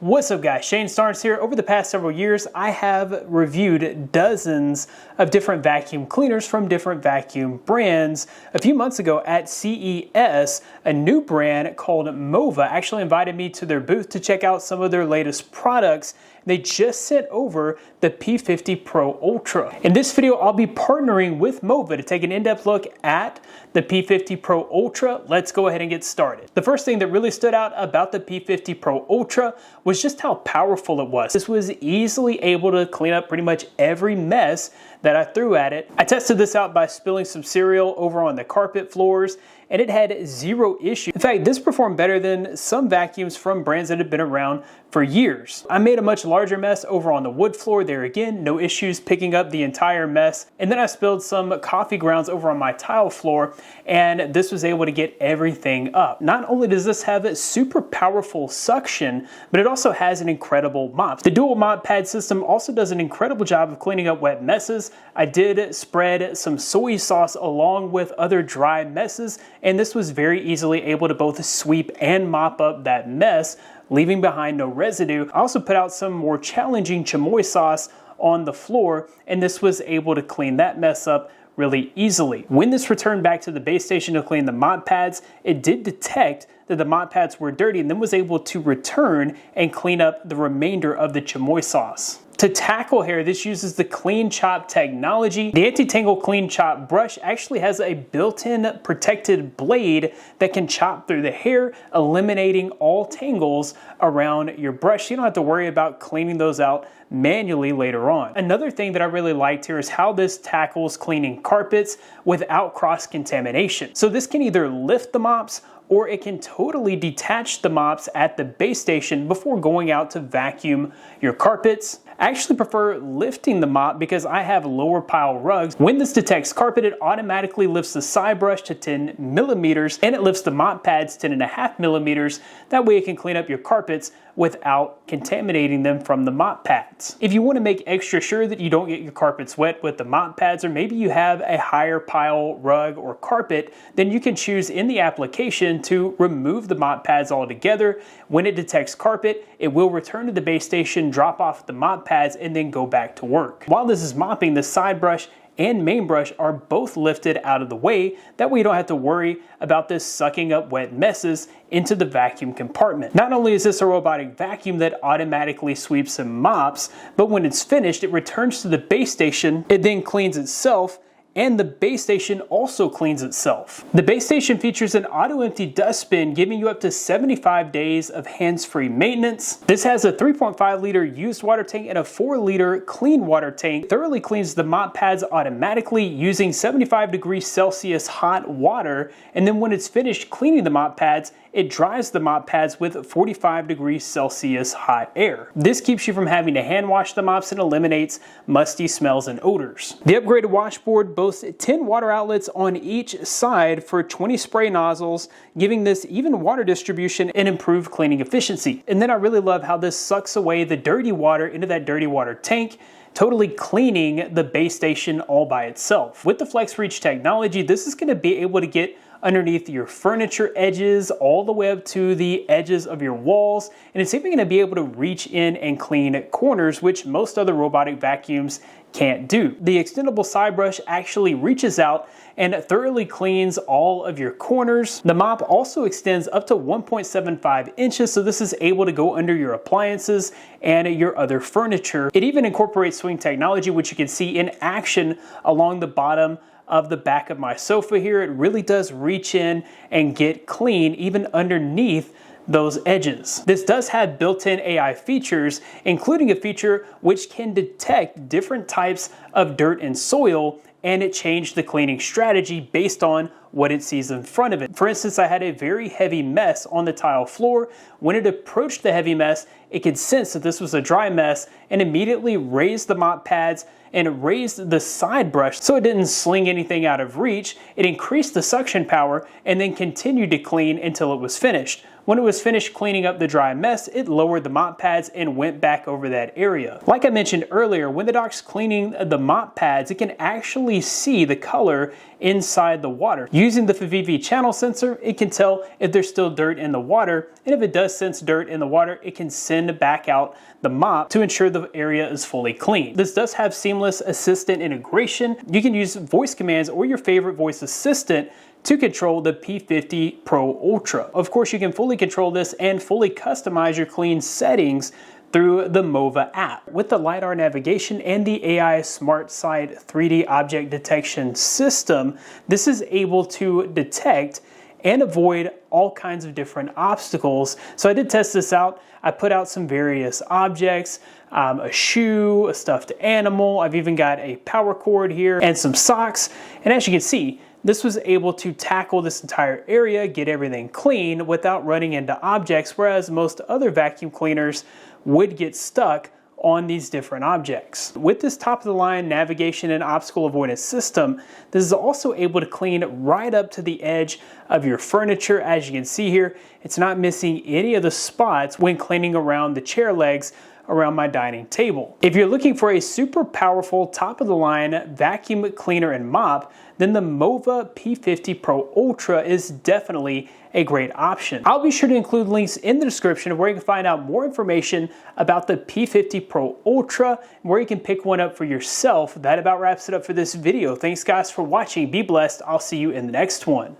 What's up guys, Shane Starnes here. Over the past several years, I have reviewed dozens of different vacuum cleaners from different vacuum brands. A few months ago at CES, a new brand called MOVA actually invited me to their booth to check out some of their latest products. They just sent over the P50 Pro Ultra. In this video, I'll be partnering with MOVA to take an in-depth look at the P50 Pro Ultra. Let's go ahead and get started. The first thing that really stood out about the P50 Pro Ultra was just how powerful it was. This was easily able to clean up pretty much every mess that I threw at it. I tested this out by spilling some cereal over on the carpet floors, and it had zero issue. In fact, this performed better than some vacuums from brands that have been around for years. I made a much larger mess over on the wood floor. There again, no issues picking up the entire mess. And then I spilled some coffee grounds over on my tile floor, and this was able to get everything up. Not only does this have super powerful suction, but it also has an incredible mop. The dual mop pad system also does an incredible job of cleaning up wet messes. I did spread some soy sauce along with other dry messes, and this was very easily able to both sweep and mop up that mess, leaving behind no residue. I also put out some more challenging chamoy sauce on the floor, and this was able to clean that mess up really easily. When this returned back to the base station to clean the mop pads, it did detect that the mop pads were dirty and then was able to return and clean up the remainder of the chamoy sauce. To tackle hair, this uses the Clean Chop technology. The anti-tangle Clean Chop brush actually has a built-in protected blade that can chop through the hair, eliminating all tangles around your brush. You don't have to worry about cleaning those out manually later on. Another thing that I really liked here is how this tackles cleaning carpets without cross-contamination. So this can either lift the mops or it can totally detach the mops at the base station before going out to vacuum your carpets. I actually prefer lifting the mop because I have lower pile rugs. When this detects carpet, it automatically lifts the side brush to 10 millimeters and it lifts the mop pads 10.5 millimeters. That way it can clean up your carpets without contaminating them from the mop pads. If you want to make extra sure that you don't get your carpets wet with the mop pads, or maybe you have a higher pile rug or carpet, then you can choose in the application to remove the mop pads altogether. When it detects carpet, it will return to the base station, drop off the mop pads, and then go back to work. While this is mopping, the side brush and main brush are both lifted out of the way. That way you don't have to worry about this sucking up wet messes into the vacuum compartment. Not only is this a robotic vacuum that automatically sweeps and mops, but when it's finished, it returns to the base station. It then cleans itself, and the base station also cleans itself. The base station features an auto-empty dustbin, giving you up to 75 days of hands-free maintenance. This has a 3.5 liter used water tank and a 4 liter clean water tank. It thoroughly cleans the mop pads automatically using 75 degrees Celsius hot water, and then when it's finished cleaning the mop pads, it dries the mop pads with 45 degrees Celsius hot air. This keeps you from having to hand wash the mops and eliminates musty smells and odors. The upgraded washboard boasts 10 water outlets on each side for 20 spray nozzles, giving this even water distribution and improved cleaning efficiency. And then I really love how this sucks away the dirty water into that dirty water tank, totally cleaning the base station all by itself. With the Flex Reach technology, this is going to be able to get underneath your furniture edges, all the way up to the edges of your walls, and it's even going to be able to reach in and clean corners, which most other robotic vacuums can't do. The extendable side brush actually reaches out and thoroughly cleans all of your corners. The mop also extends up to 1.75 inches, so this is able to go under your appliances and your other furniture. It even incorporates swing technology, which you can see in action along the bottom of the back of my sofa here. It really does reach in and get clean even underneath those edges. This does have built-in AI features, including a feature which can detect different types of dirt and soil, and it changed the cleaning strategy based on what it sees in front of it. For instance, I had a very heavy mess on the tile floor. When it approached the heavy mess, it could sense that this was a dry mess and immediately raised the mop pads and raised the side brush so it didn't sling anything out of reach. It increased the suction power and then continued to clean until it was finished. when it was finished cleaning up the dry mess, it lowered the mop pads and went back over that area. Like I mentioned earlier, when the doc's cleaning the mop pads, it can actually see the color inside the water. Using the P50 channel sensor, it can tell if there's still dirt in the water, and if it does sense dirt in the water, it can send back out the mop to ensure the area is fully clean. This does have seamless assistant integration. You can use voice commands or your favorite voice assistant to control the P50 Pro Ultra. Of course, you can fully control this and fully customize your clean settings through the MOVA app. With the LiDAR navigation and the AI Smart Sight 3D object detection system, this is able to detect and avoid all kinds of different obstacles. So I did test this out. I put out some various objects, a shoe, a stuffed animal. I've even got a power cord here and some socks. And as you can see, this was able to tackle this entire area, get everything clean without running into objects, whereas most other vacuum cleaners would get stuck on these different objects. With this top-of-the-line navigation and obstacle avoidance system, this is also able to clean right up to the edge of your furniture. As you can see here, it's not missing any of the spots when cleaning around the chair legs around my dining table. If you're looking for a super powerful top-of-the-line vacuum cleaner and mop, then the MOVA P50 Pro Ultra is definitely a great option. I'll be sure to include links in the description where you can find out more information about the P50 Pro Ultra and where you can pick one up for yourself. That about wraps it up for this video. Thanks guys for watching. Be blessed. I'll see you in the next one.